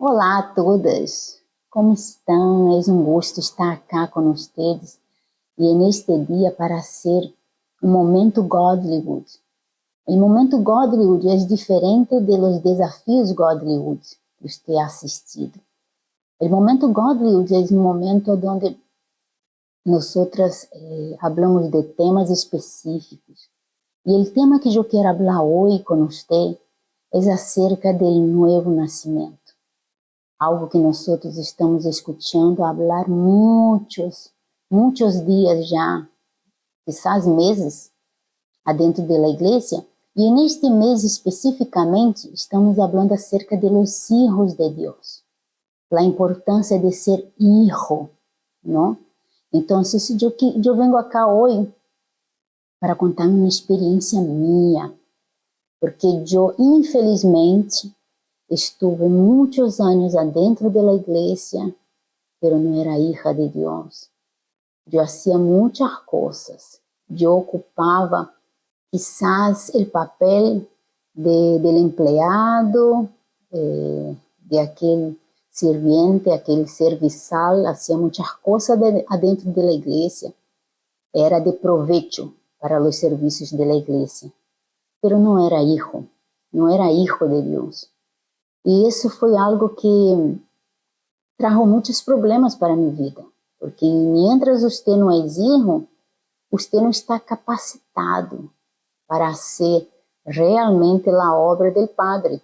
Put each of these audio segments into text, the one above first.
Olá a todas, como estão? É um gosto estar aqui com vocês e neste dia para ser um momento Godlywood. O momento Godlywood é diferente de los desafios Godlywood que você ha assistido. O momento Godlywood é um momento onde nós falamos de temas específicos. E o tema que eu quero falar hoje com você é acerca do novo nascimento. Algo que nós estamos escutando falar muitos dias já, quizás meses, adentro da igreja. E neste mês especificamente, estamos falando acerca de los hijos de Deus. A importância de ser hijo, não? Então, eu vengo acá hoje para contar uma experiência minha, porque eu, infelizmente, estuve muitos anos adentro da igreja, pero não era hija de Deus. Eu fazia muitas coisas. Eu ocupava quizás o papel del empleado, de aquele serviente, aquele serviçal, fazia muitas coisas adentro da igreja. Era de provecho para os serviços da igreja, pero não era hijo de Deus. E isso foi algo que trajo muitos problemas para minha vida, porque mientras você não é hijo, você não está capacitado para ser realmente a obra do Padre,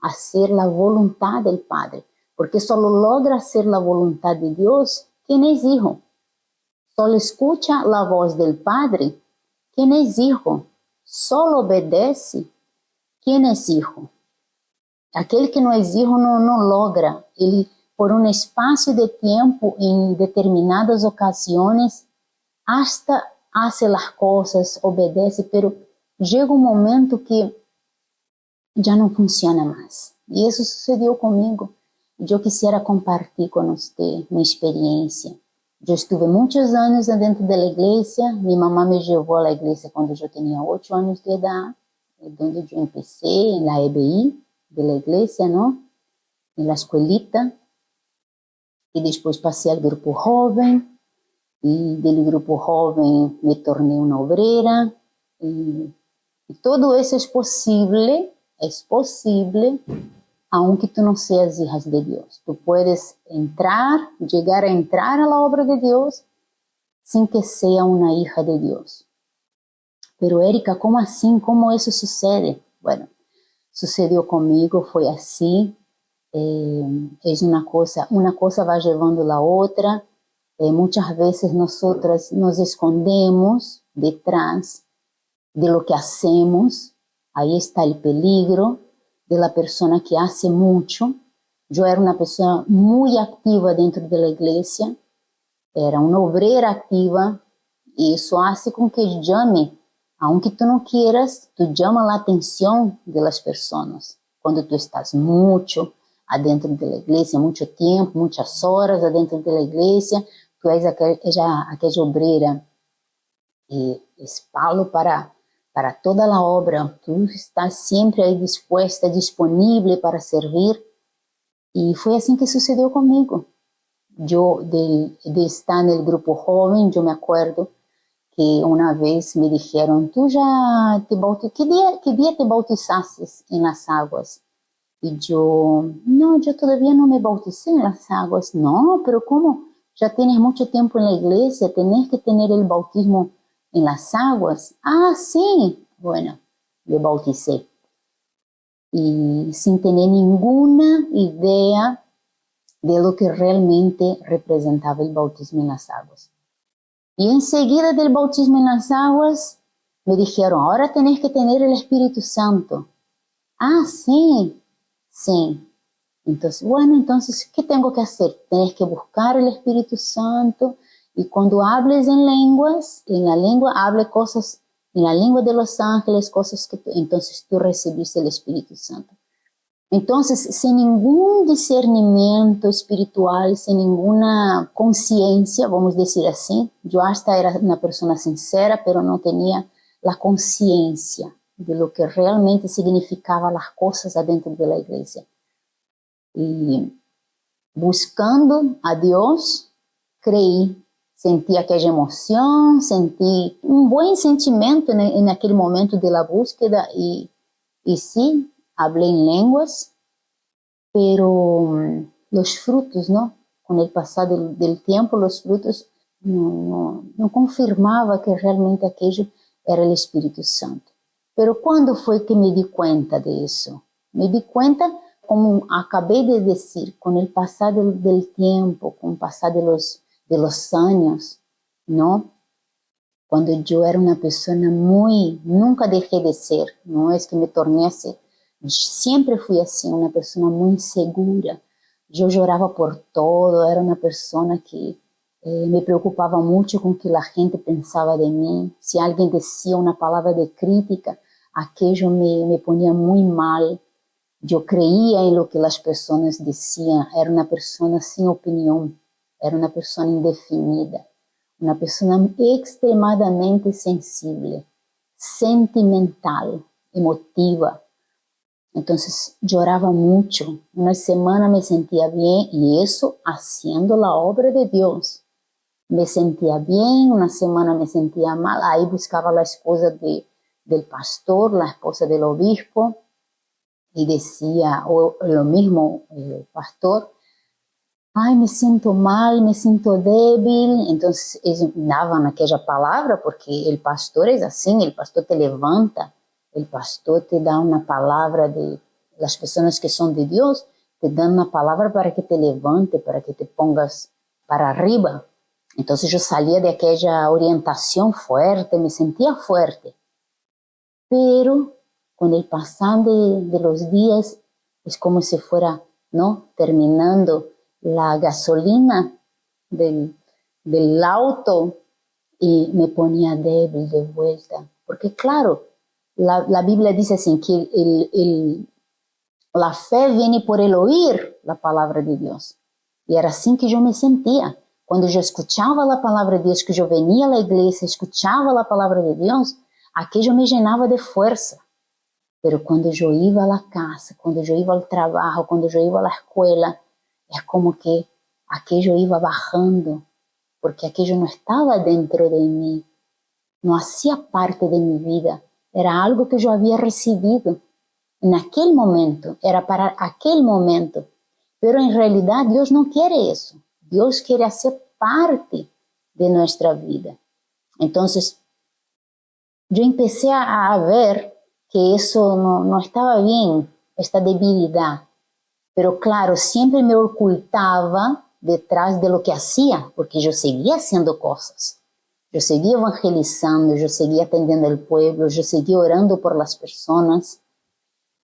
a ser a vontade do Padre, porque só logra ser a vontade de Deus quem é hijo. Só escuta a voz do Padre quem é hijo. Só obedece quem é hijo. Aquele que não é hijo não logra. Ele, por um espaço de tempo, em determinadas ocasiões, hasta hace as coisas, obedece, pero chega um momento que já não funciona mais. E isso sucedeu comigo. Eu quisiera compartilhar com você minha experiência. Eu estuve muitos anos dentro da igreja. Minha mamã me levou à igreja quando eu tinha 8 anos de idade, onde eu comecei na EBI de la iglesia, ¿no? En la escuelita. Y después pasé al grupo joven. Y del grupo joven me torné una obrera. Y todo eso es posible, aunque tú no seas hija de Dios. Tú puedes llegar a entrar a la obra de Dios sin que sea una hija de Dios. Pero Erika, ¿cómo así? ¿Cómo eso sucede? Bueno, sucedeu comigo, foi assim, uma coisa vai levando a outra, muitas vezes nós nos escondemos detrás de lo que hacemos, aí está o peligro de la persona que hace mucho. Eu era uma pessoa muito ativa dentro da igreja, era uma obreira ativa, e isso faz com que chame. Aunque tu não quieras, tu llama a atenção das pessoas. Quando tu estás muito adentro da igreja, muito tempo, muitas horas adentro da igreja, tu és aquela obreira espalho para toda a obra. Tu estás sempre aí disposta, disponível para servir. E foi assim que sucedeu comigo. Eu, de estar no grupo jovem, eu me acordo que uma vez me dijeron, tú ya te bautizaste, ¿qué día te bautizaste en las aguas? Y yo, no, yo todavía no me bauticé en las aguas. No, pero ¿cómo? Ya tienes mucho tiempo en la iglesia, tenés que tener el bautismo en las aguas. Ah, sí. Bueno, me bauticé. Y sin tener ninguna idea de lo que realmente representaba el bautismo en las aguas. Y enseguida del bautismo en las aguas, me dijeron, ahora tenés que tener el Espíritu Santo. Ah, sí, sí. Entonces, bueno, ¿qué tengo que hacer? Tenés que buscar el Espíritu Santo y cuando hables en lenguas, en la lengua, hable cosas, en la lengua de los ángeles, cosas que entonces tú recibiste el Espíritu Santo. Entonces, sin ningún discernimiento espiritual, sin ninguna conciencia, vamos a decir así, yo hasta era una persona sincera, pero no tenía la conciencia de lo que realmente significaban las cosas adentro de la iglesia. Y buscando a Deus, creí. Sentí aquella emoción, sentí un buen sentimiento en aquel momento de la búsqueda y sí, hablé en lenguas, pero los frutos, ¿no? Con el pasar del tiempo, los frutos no confirmaba que realmente aquello era el Espíritu Santo. Pero ¿cuándo fue que me di cuenta de eso? Me di cuenta, como acabé de decir, con el pasar del tiempo, con el pasar de los años, ¿no? Cuando yo era una persona nunca dejé de ser, no es que me torné así, siempre fui así, una persona muy insegura. Yo lloraba por todo, era una persona que me preocupaba mucho con que la gente pensaba de mí. Si alguien decía una palabra de crítica, aquello me ponía muy mal. Yo creía en lo que las personas decían, era una persona sin opinión, era una persona indefinida, una persona extremadamente sensible, sentimental, emotiva. Entonces lloraba mucho, una semana me sentía bien y eso haciendo la obra de Dios. Me sentía bien, una semana me sentía mal, ahí buscaba la esposa del pastor, la esposa del obispo, y decía, o lo mismo el pastor, ay, me siento mal, me siento débil. Entonces ellos daban aquella palabra, porque el pastor es así, el pastor te levanta, el pastor te da una palabra de las personas que son de Dios, te dan una palabra para que te levante, para que te pongas para arriba. Entonces yo salía de aquella orientación fuerte, me sentía fuerte, pero con el pasar de los días es como si fuera, ¿no?, terminando la gasolina del auto y me ponía débil de vuelta. Porque claro, la Biblia dice así que la fe viene por el oír la palabra de Dios. Y era así que yo me sentía. Cuando yo escuchaba la palabra de Dios, que yo venía a la iglesia, escuchaba la palabra de Dios, aquello me llenaba de fuerza. Pero cuando yo iba a la casa, cuando yo iba al trabajo, cuando yo iba a la escuela, es como que aquello iba bajando, porque aquello no estaba dentro de mí, no hacía parte de mi vida, era algo que yo había recibido. En aquel momento, era para aquel momento, pero en realidad Dios no quiere eso. Dios quiere hacer parte de nuestra vida. Entonces, yo empecé a ver que eso no estaba bien, esta debilidad. Pero claro, siempre me ocultaba detrás de lo que hacía, porque yo seguía haciendo cosas. Yo seguía evangelizando, yo seguía atendiendo al pueblo, yo seguía orando por las personas.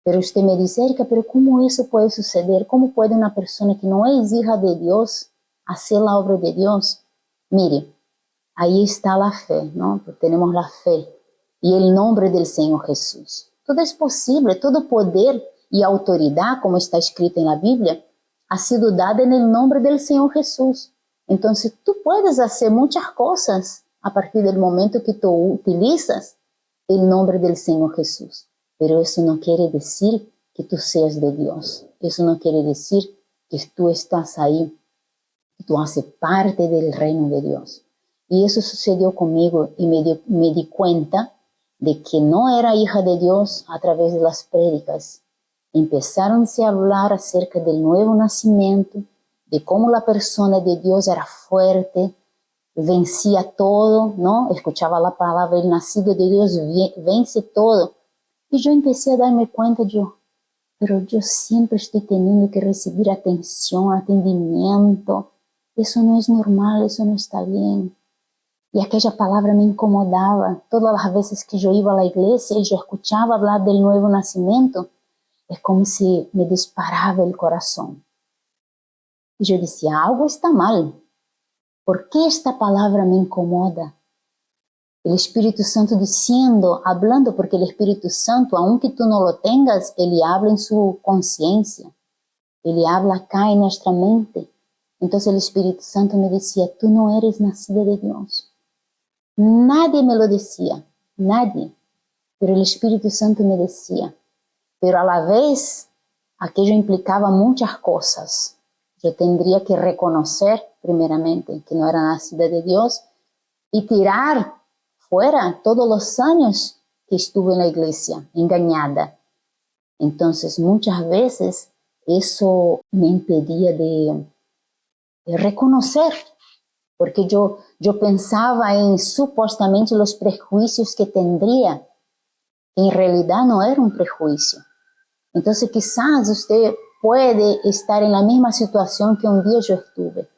Pero usted me dice, Erika, pero ¿cómo eso puede suceder? ¿Cómo puede una persona que no es hija de Dios hacer la obra de Dios? Mire, ahí está la fe, ¿no? Tenemos la fe y el nombre del Señor Jesús. Todo es posible, todo poder y autoridad, como está escrito en la Biblia, ha sido dada en el nombre del Señor Jesús. Entonces tú puedes hacer muchas cosas a partir del momento que tú utilizas el nombre del Señor Jesús. Pero eso no quiere decir que tú seas de Dios. Eso no quiere decir que tú estás ahí, que tú haces parte del reino de Dios. Y eso sucedió conmigo y me di cuenta de que no era hija de Dios a través de las prédicas. Empezaron a hablar acerca del nuevo nacimiento, de cómo la persona de Dios era fuerte, vencía todo, ¿no? Escuchaba la palabra, el nacido de Dios vence todo. Y yo empecé a darme cuenta, pero yo siempre estoy teniendo que recibir atención, atendimiento. Eso no es normal, eso no está bien. Y aquella palabra me incomodaba. Todas las veces que yo iba a la iglesia y yo escuchaba hablar del nuevo nacimiento, es como si me disparaba el corazón. Y yo decía, algo está mal. ¿Por qué esta palabra me incomoda? El Espíritu Santo diciendo, hablando, porque el Espíritu Santo, aunque tú no lo tengas, Él habla en su conciencia. Él habla acá en nuestra mente. Entonces el Espíritu Santo me decía, tú no eres nacido de Dios. Nadie me lo decía, nadie. Pero el Espíritu Santo me decía. Pero a la vez, aquello implicaba muchas cosas. Yo tendría que reconocer primeramente que no era nacida de Dios y tirar fuera todos los años que estuve en la iglesia, engañada. Entonces, muchas veces eso me impedía de reconocer, porque yo pensaba en supuestamente los prejuicios que tendría. En realidad no era un prejuicio. Entonces quizás usted puede estar en la misma situación que un día yo estuve.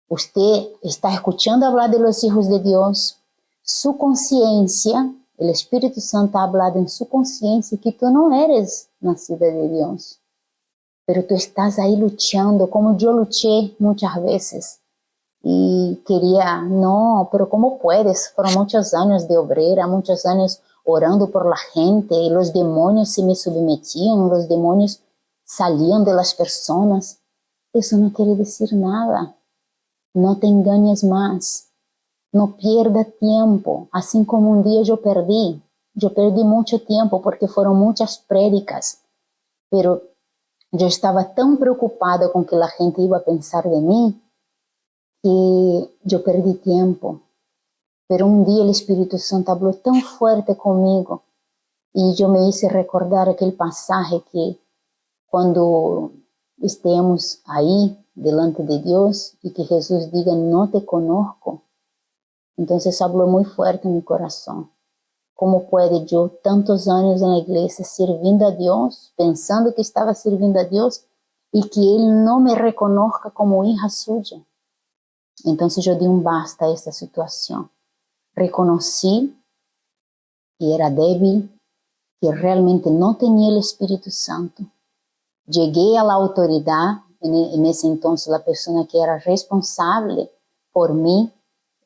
Usted está escuchando hablar de los hijos de Dios, su conciencia, el Espíritu Santo ha hablado en su conciencia que tú no eres nacida de Dios, pero tú estás ahí luchando como yo luché muchas veces y quería, no, pero ¿cómo puedes? Fueron muchos años de obrera, muchos años orando por la gente y los demonios se me submetían, los demonios salían de las personas. Eso no quiere decir nada. No te engañes más. No pierda tiempo. Así como un día yo perdí mucho tiempo porque fueron muchas prédicas, pero yo estaba tan preocupada con que la gente iba a pensar de mí que yo perdí tiempo. Pero un día el Espíritu Santo habló tan fuerte conmigo y yo me hice recordar aquel pasaje que cuando estemos ahí delante de Dios y que Jesús diga, no te conozco. Entonces habló muy fuerte en mi corazón. ¿Cómo puede yo tantos años en la iglesia sirviendo a Dios, pensando que estaba sirviendo a Dios y que Él no me reconozca como hija suya? Entonces yo di un basta a esta situación. Reconocí que era débil, que realmente no tenía el Espíritu Santo. Llegué a la autoridad, en ese entonces la persona que era responsable por mí,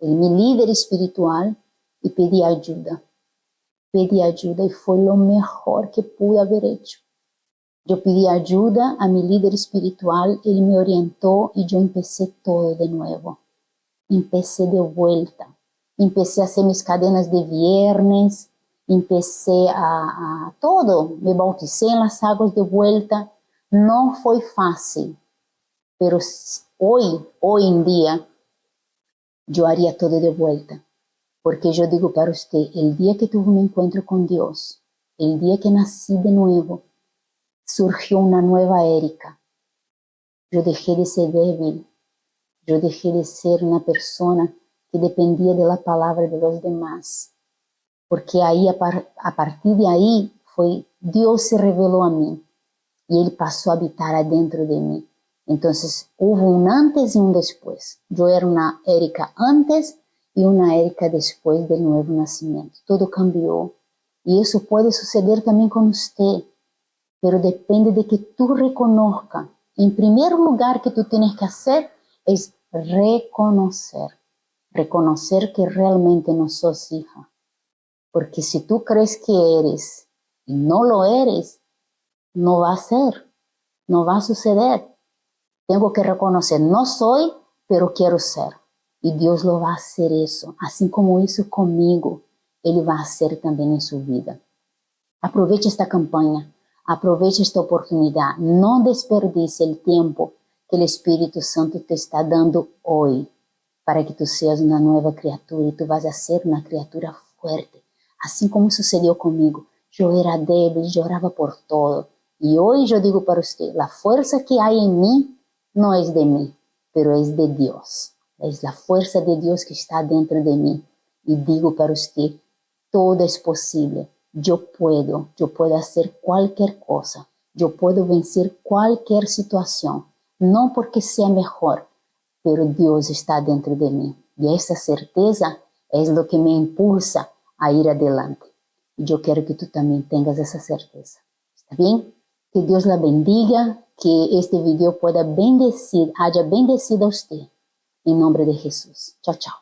mi líder espiritual, y pedí ayuda. Pedí ayuda y fue lo mejor que pude haber hecho. Yo pedí ayuda a mi líder espiritual, él me orientó y yo empecé todo de nuevo. Empecé de vuelta. Empecé a hacer mis cadenas de viernes, empecé a todo. Me bauticé en las aguas de vuelta. No fue fácil, pero hoy en día, yo haría todo de vuelta. Porque yo digo para usted, el día que tuve un encuentro con Dios, el día que nací de nuevo, surgió una nueva Erika. Yo dejé de ser débil. Yo dejé de ser una persona que dependía de la palabra de los demás. Porque ahí, a partir de ahí, Dios se reveló a mí y Él pasó a habitar adentro de mí. Entonces, hubo un antes y un después. Yo era una Erika antes y una Erika después del nuevo nacimiento. Todo cambió. Y eso puede suceder también con usted. Pero depende de que tú reconozcas. En primer lugar que tú tienes que hacer es reconocer. Reconocer que realmente no sos hija. Porque si tú crees que eres y no lo eres, no va a ser, no va a suceder. Tengo que reconocer, no soy, pero quiero ser. Y Dios lo va a hacer eso. Así como hizo conmigo, Él va a hacer también en su vida. Aproveche esta campaña, aproveche esta oportunidad. No desperdicie el tiempo que el Espíritu Santo te está dando hoy para que tú seas una nueva criatura y tú vas a ser una criatura fuerte. Así como sucedió conmigo. Yo era débil, lloraba por todo. Y hoy yo digo para usted, la fuerza que hay en mí no es de mí, pero es de Dios. Es la fuerza de Dios que está dentro de mí. Y digo para usted, todo es posible. Yo puedo hacer cualquier cosa. Yo puedo vencer cualquier situación. No porque sea mejor, pero Dios está dentro de mí. Y esa certeza es lo que me impulsa a ir adelante. Y yo quiero que tú también tengas esa certeza. ¿Está bien? Que Dios la bendiga, que este video pueda haya bendecido a usted. En nombre de Jesús. Chao, chao.